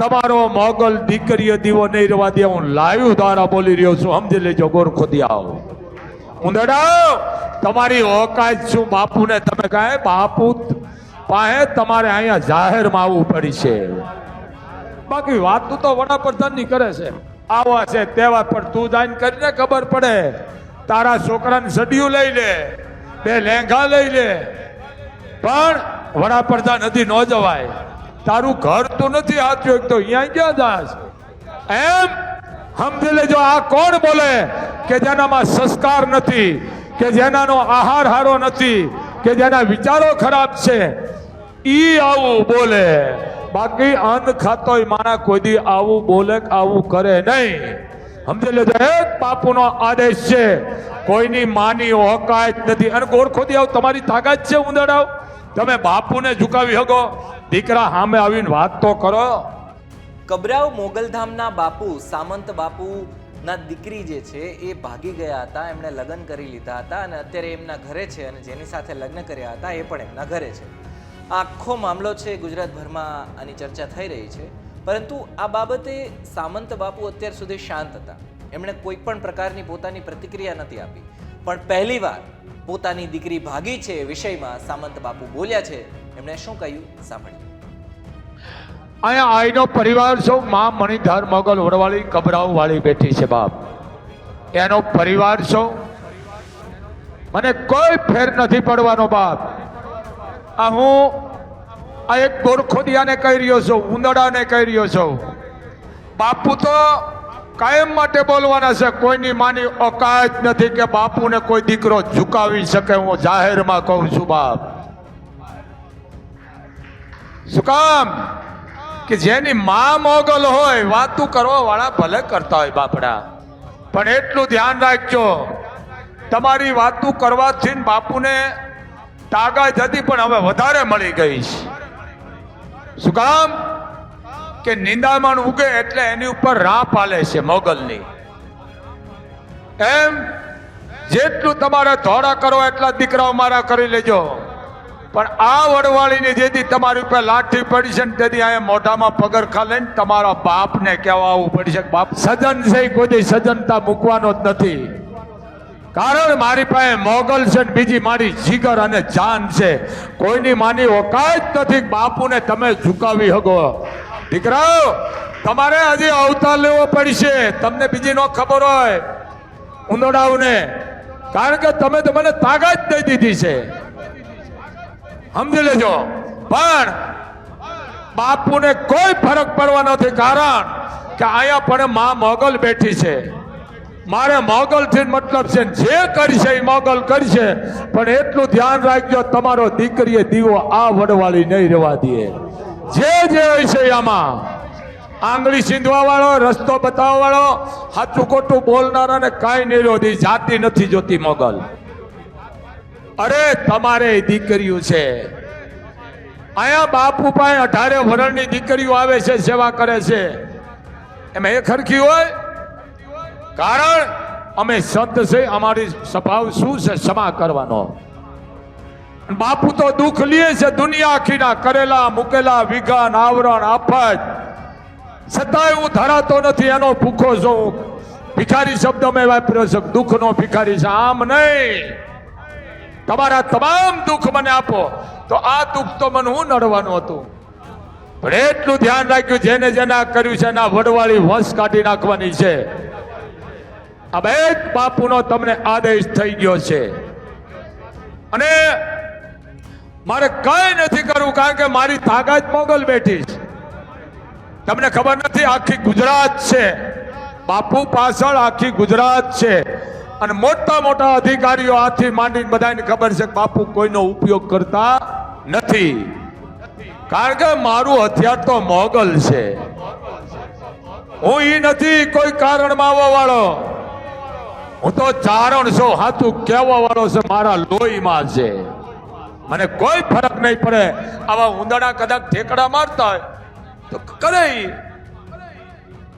તમારો મોગલ દીકરીએ દીવો નહીં રહેવા દે. હું લાઈવ દ્વારા બોલી રહ્યો છું, સમજી લેજો ગોરખોદિયાઓ. ઉંદરડાઓ, તમારી ઓકાત શું બાપુને તમે કહે બાપુ પાસે તમારે અહીંયા જાહેરમાં આવવું પડશે. બાકી વાત તો વડાપ્રધાનની કરે છે, આવા છે તેવા, પણ તું જાઈને કરીને ખબર પડે. તારા છોકરાને સડિયું લઈ લે, 2 લેંઘા લઈ લે, પણ વડાપ્રધાન હજી ન જવાય. તારું ઘર તો નથી હાથ્યું તો અહીંયા ક્યાં જાસ? એમ સમજી લેજો. આ કોણ બોલે કે જેનામાં સંસ્કાર નથી, કે જેનાનો આહાર હારો નથી, કે જેના વિચારો ખરાબ છે, ઈ આવું બોલે. બાકી અન્ન ખાતોય માણા કોઈ દી આવું બોલે આવું કરે નહીં. સમજી લેજો, એક બાપુનો આદેશ છે, કોઈની માની ઓકાત નથી. અને ગોરખોદિયાઓ તમારી તાકાત છે ઉંદરડાઓ, તમે બાપુને ઝુકાવી શકો? દીકરા સામે આવીને વાત તો કરો. કબરાવ મોગલધામના બાપુ સામંત બાપુ ના દીકરી જે છે એ ભાગી ગયા હતા. એમણે લગ્ન કરી લીધા હતા અને અત્યારે એમના ઘરે છે, અને જેની સાથે લગ્ન કર્યા હતા એ પણ એમના ઘરે છે. આખો મામલો છે, ગુજરાતભરમાં આની ચર્ચા થઈ રહી છે. પરંતુ આ બાબતે સામંત બાપુ અત્યાર સુધી શાંત હતા. એમણે કોઈ પણ પ્રકારની પોતાની પ્રતિક્રિયા નથી આપી. પણ પહેલીવાર પોતાની દીકરી ભાગી છે એ વિષયમાં સામંત બાપુ બોલ્યા છે. એમણે શું કહ્યું સાંભળ્યું. અહીંયા આઈનો પરિવાર સૌ માં મણિધાર મોગલ વડવાળી કબરાવ વાળી બેઠી છે બાપ. એનો પરિવાર સૌ મને કોઈ ફેર નથી પડવાનો બાપ. આ હું આ એક ગોરખોદિયાને કહી રહ્યો છું, ઉંદરડાને કહી રહ્યો છું. બાપુ તો કાયમ માટે બોલવાના છે. કોઈની માની ઓકાત નથી કે બાપુને કોઈ દીકરો ઝુકાવી શકે. હું જાહેરમાં કહું છું બાપ. શું કામ? કે જેની માં મોગલ હોય, વાતું કરવા વાળા ભલે કરતા હોય બાપડા, પણ એટલું ધ્યાન રાખજો, તમારી વાતું કરવાથી બાપુને તાકાત હતી પણ હવે વધારે મળી ગઈ છે. શું કામ? કે નિંદામણ ઉગે એટલે એની ઉપર રાપ આલે છે મોગલની. એમ જેટલું તમારે ધોળા કરો એટલા દીકરાઓ મારા કરી લેજો. પણ આ વડવાળીની જેથી તમારી ઉપર લાઠી પડી છે ને તેથી અહીંયા મોઢામાં પગરખા લઈને તમારા બાપને કહેવા આવવું પડશે. બાપ સજન છે, કોઈ સજનતા મૂકવાનો જ નથી. કારણ મારી પાસે મોગલ છે ને બીજી મારી જીગર અને જાન છે. કોઈની માની ઓકાત નથી બાપુને તમે ઝુકાવી શકો. દીકરાઓ, તમારે હજી અવતાર લેવો પડશે. તમને બીજી નો ખબર હોય ઉંદરડાઓને, કારણ કે તમે તો મને તાકાત દઈ દીધી છે, સમજી લેજો. પણ બાપુને કોઈ ફરક પડવા નથી, કારણ કે અહીંયા પણ માં મોગલ બેઠી છે. મારે મોગલ થી મતલબ છે, જે કરશે એ મોગલ કરશે. પણ એટલું ધ્યાન રાખજો, તમારો દીકરીએ દીવો આ વડવાળી નહીં રહેવા દે. જે હોય છે આમાં આંગળી સીંધવા વાળો, રસ્તો બતાવવા વાળો, સાચું ખોટું બોલનારાને કાંઈ નહીં રોધી. જાતિ નથી જોતી મોગલ. અરે તમારે દીકરીઓ છે અહીંયા. બાપુ પાસે 18 વર્ષની દીકરીઓ આવે છે, સેવા કરે છે. એમાં એ ખરખી હોય? કારણ અમે સંત છે, અમારી સ્વભાવ શું છે? ક્ષમા કરવાનો. બાપુ તો દુઃખ લે છે દુનિયા આખીના, કરેલા મૂકેલા વિઘન આવરણ આફત, છતાંય હું ધરાતો નથી. એનો ભૂખો છું. ભિખારી શબ્દ મેં વાપર્યો છે, દુઃખનો ભિખારી છે. આમ નહીં, તમારા તમામ દુઃખ મને આપો તો આ દુઃખ તો મને હું નડવાનું હતું. પણ એટલું ધ્યાન રાખ્યું, જેને જેને કર્યું છે એના વડવાળી વંશ કાઢી નાખવાની છે. આ બે બાપુનો તમને આદેશ થઈ ગયો છે. અને મારે કઈ નથી કરવું, કારણ કે મારી તાકાત મોગલ બેઠી છે. તમને ખબર નથી, આખી ગુજરાત છે બાપુ પાછળ, આખી ગુજરાત છે. અને મોટા મોટા અધિકારીઓ આથી માંડીને બધાને ખબર છે કે બાપુ કોઈનો ઉપયોગ કરતા નથી. કારણ કે મારું હથિયાર તો મોગલ છે. હું ઈ નથી કોઈ કારણમાં આવવા વાળો. હું તો ચારણ છું, હાથું કહેવા વાળો છે. મારા લોહીમાં છે, મને કોઈ ફરક નહીં પડે. આવા ઉંદરડા કદાચ ઠેકડા મારતા હોય તો કરે.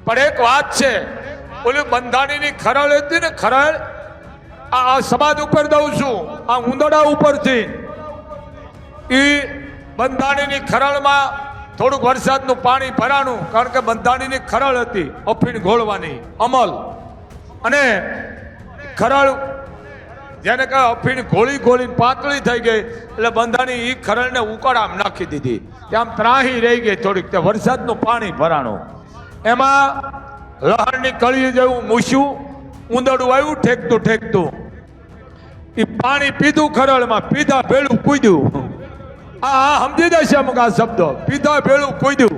પણ એક વાત છે, ઓલી બંધાણીની ખરળ હતી ને, ખરળ આ સમાજ ઉપર દઉં છું, આ ઉંદરડા ઉપરથી. ઈ બંધાણીની ખરળમાં થોડુંક વરસાદનું પાણી ભરાણું, કારણ કે બંધાણીની ખરળ હતી અફીણ ઘોળવાની અમલ, અને ખરળ જેને કહે અફીણ ઘોળી ઘોળીને પાતળી થઈ ગઈ એટલે બંધાણી એ ખરળને ઉકાળામાં નાખી દીધી, ત્યાં ત્રાહી રહી ગઈ થોડીક, તે વરસાદનું પાણી ભરાણું, એમાં લહણની કળી જેવું મૂછ્યું ઉંદરડું આવ્યું ઠેકતું ઠેકતું, એ પાણી પીધું ખરળમાં, પીધા ભેળું કૂદ્યું. હા સમજી જશે અમુક આ શબ્દો, પીધા ભેળું કૂદ્યું.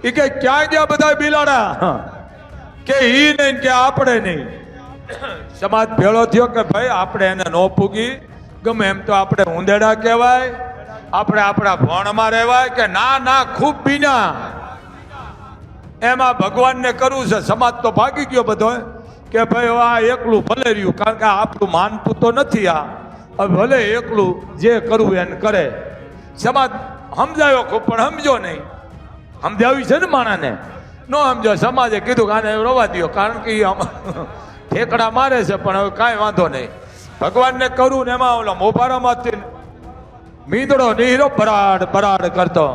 એ કે ક્યાં ગયા બધા બિલાડા, કે ઈ નહીં કે આપણે નહીં. સમાજ ભેળો થયો કે ભાઈ આપણે એને ન પૂગી, ગમે એમ તો આપણે ઉંદેડા કહેવાય, આપણે આપણા ભણમાં રહેવાય, કે ના ના ખૂબ બીના. એમાં ભગવાનને કરવું છે, સમાજ તો ભાગી ગયો બધો કે ભાઈ આ એકલું ભલે રહ્યું, કારણ કે આપણું માનતું તો નથી, આ હવે ભલે એકલું જે કરવું એને કરે. સમાજ સમજાયો ખૂબ પણ સમજો નહીં, સમજાવ્યું છે ને માણાને, ન સમજો. સમાજે કીધું કે આને રોવા દો, કારણ કે ઠેકડા મારે છે, પણ હવે કાંઈ વાંધો નહીં, ભગવાનને કરું ને. એમાં ઓલા મોભારામાંથી મીંદડો નીરો બરાડ બરાડ કરતો,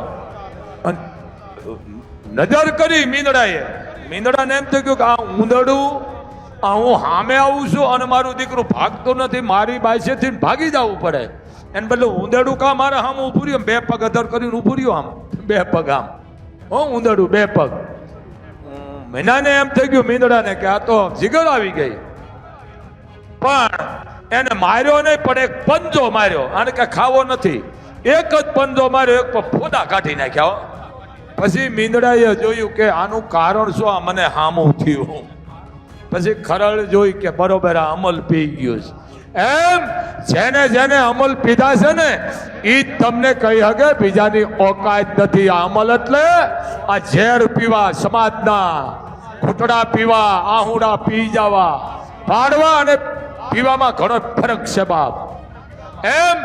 નજર કરી મીંદડાને એમ થઈ ગયું કે આ ઉંદરડું, આ હું સામે આવું છું અને મારું દીકરું ભાગતું નથી, મારી બાઈસેથી ભાગી જવું પડે, એને બદલે ઉંદરડું કા મારે આમ ઊભું રહ્યું, બે પગ અધર કરીને ઊભું રહ્યું, આમ બે પગ આમ, હો ઉંદરડું બે પગ. મીનાને એમ થઈ ગયું મીંદડાને કે આ તો જીગર આવી ગઈ, પણ એને માર્યો નહીં, પણ એક પંજો માર્યો, આને કે ખાવો નથી, એક જ પંજો માર્યો, એક ફોદા કાઢી નાખ્યા. પછી મીંદડાએ જોયું કે આનું કારણ શું, આ મને હામું થયું. પછી ખરળ જોઈ કે બરોબર આ અમલ પી ગયું છે. એમ જેને જેને અમલ પીધા છે ને એ તમને કહી શકે બીજાની ઓકાત નથી. આ અમલ એટલે આ ઝેર પીવા, સમાજના ઘૂંટડા પીવા, આહુડા પી જવા, પાડવા અને પીવામાં ઘણો ફરક છે બાપ. એમ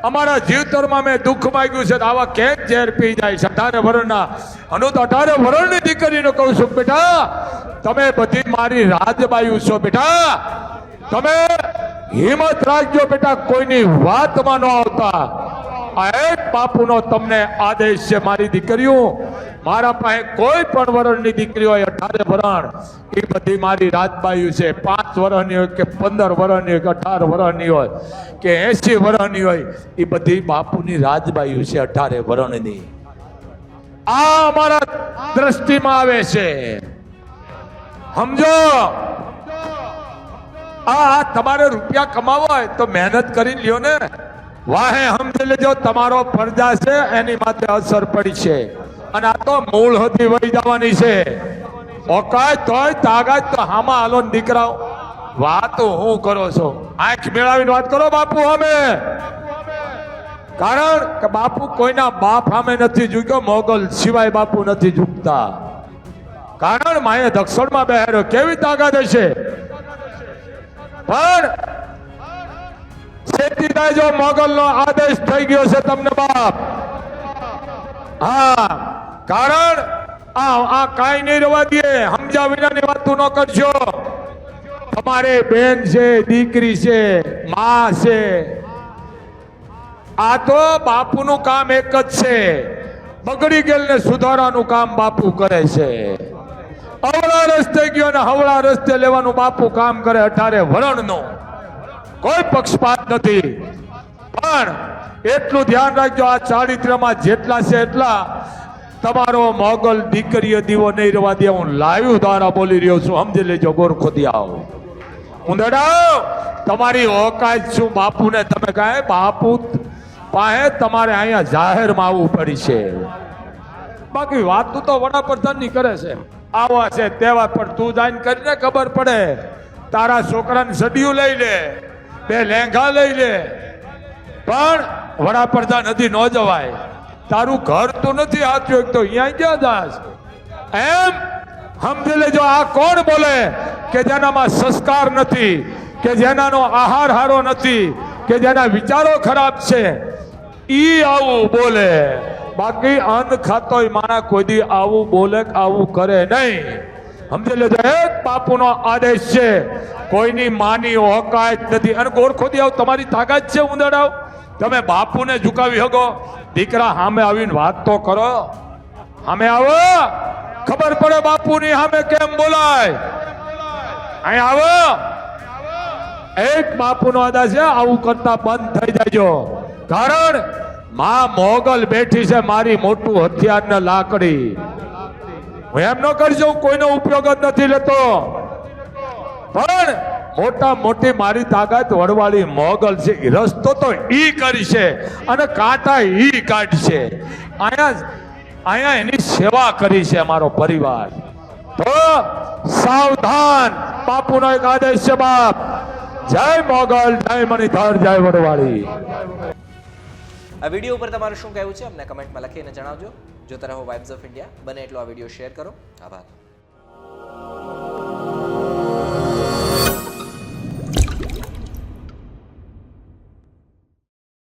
અમારા જીવતરમાં મેં દુઃખ માંગ્યું છે, આવા કેમ ઝેર પી જાય છે 18 વર્ષના. અનુ તો 18 વર્ષની દીકરીને કહું છું, બેટા તમે બધી મારી રાજબાયુ છો, બેટા તમે હિંમત રાખજો, બેટા કોઈની વાતમાં ન આવતા. આ એક બાપુનો તમને આદેશ છે. મારી દીકરીઓ, મારા પાસે કોઈ પણ વર્ષની દીકરી હોય 18 વર્ષ, એ બધી મારી રાજબાયુ છે. 5 વર્ષની હોય કે 15 વર્ષની હોય કે 18 વર્ષની હોય કે 80 વર્ષની હોય, એ બધી બાપુની રાજબાયુ છે 18 વર્ષની. આ અમારા દ્રષ્ટિમાં આવે છે, સમજો. આ તમારે રૂપિયા કમાવા હોય તો મહેનત કરી લ્યો ને, વાહે સમજી લેજો તમારો ફરજા છે, એની માથે અસર પડી છે, અને આ તો મૂળ હતી વહી જવાની છે. ઓકાત તોય તાકાત તો હામાં હાલો ને દીકરાઓ, વાત હું કરો છો, આંખ મેળાવીને વાત કરો બાપુ અમે. કારણ કે બાપુ કોઈના બાપ સામે નથી ઝૂક્યો, મોગલ સિવાય બાપુ નથી ઝૂકતા. કારણ માએ દક્ષિણમાં બેહાર્યો, કેવી તાકાત હશે. પણ શેતીદાય જો મોગલનો આદેશ થઈ ગયો છે તમને બાપ. હા, કારણ આ કાંઈ નહીં રહેવા દે, સમજા વિનાની વાતો ન કરશો. તમારે બેન છે, દીકરી છે, માં છે, આ તો બાપુનું કામ એક જ છે, બગડી ગયેલને સુધારવાનું કામ બાપુ કરે છે. અવળા રસ્તે ગયો ને હવળા રસ્તે લેવાનું બાપુ કામ કરે. 18 વર્ષનું કોઈ પક્ષપાત નથી. પણ એટલું ધ્યાન રાખજો, આ ચારિત્ર્યમાં જેટલા છે એટલા તમારો મોગલ દીકરીએ દીવો નહીં રહેવા દે. હું લાઈવ દ્વારા બોલી રહ્યો છું, સમજી લેજો ગોરખોદિયાઓ. ઉંદરડા તમારી ઓકાત શું બાપુને તમે કહે, બાપુ પાસે તમારે અહીંયા જાહેરમાં આવવું પડી છે. બાકી વાત તો વડાપ્રધાનની કરે છે, આવા છે તેવા, પણ તું જાઈને કરીને ખબર પડે. તારા છોકરાને સડિયું લઈ લે, 2 લેંઘા લઈ લે, પણ વડાપ્રધાન નથી ન જવાય. તારું ઘર તો નથી હાથ્યું, તો અહીંયા ક્યાં જાસ. એમ સમજી લેજો, આ કોણ બોલે કે જેનામાં સંસ્કાર નથી, કે જેનાનો આહાર હારો નથી, કે જેના વિચારો ખરાબ છે, ઈ આવું બોલે. બાકી અન્ન ખાતોય માણા કોઈ દી આવું બોલે, આવું કરે નહીં. સમજી લેજો, એક બાપુનો આદેશ છે, કોઈની માની ઓકાત નથી. અને ગોરખોદી આવ તમારી તાકાત છે ઉંદરડાવ, તમે બાપુને ઝુકાવી શકો. દીકરા સામે આવીને વાત તો કરો. સામે આવો, ખબર પડે બાપુની સામે કેમ બોલાય. અહીં આવો. એક બાપુનો આદા છે, આવું કરતા બંધ થઈ જાયજો. કારણ માં મોગલ બેઠી છે, મારી મોટું હથિયાર ને લાકડી. હું એમ ન કરજો, હું કોઈનો ઉપયોગ જ નથી લેતો, પણ મોટા મોટી મારી તાકાત વડવાળી મોગલ છે. ઈ રસ્તો તો ઈ કરી છે અને કાંટા ઈ કાઢશે. અહીંયા એની સેવા કરી છે અમારો પરિવાર. તો સાવધાન, બાપુનો એક આદેશ છે બાપ. જય મોગલ, જય મણિધર, જય વડવાળી. આ વિડીયો ઉપર તમારું શું કહેવું છે અમને કમેન્ટમાં લખીને જણાવજો. જોતા રહો વાઇબ્સ ઓફ ઇન્ડિયા. બને એટલો આ વિડીયો શેર કરો. આભાર.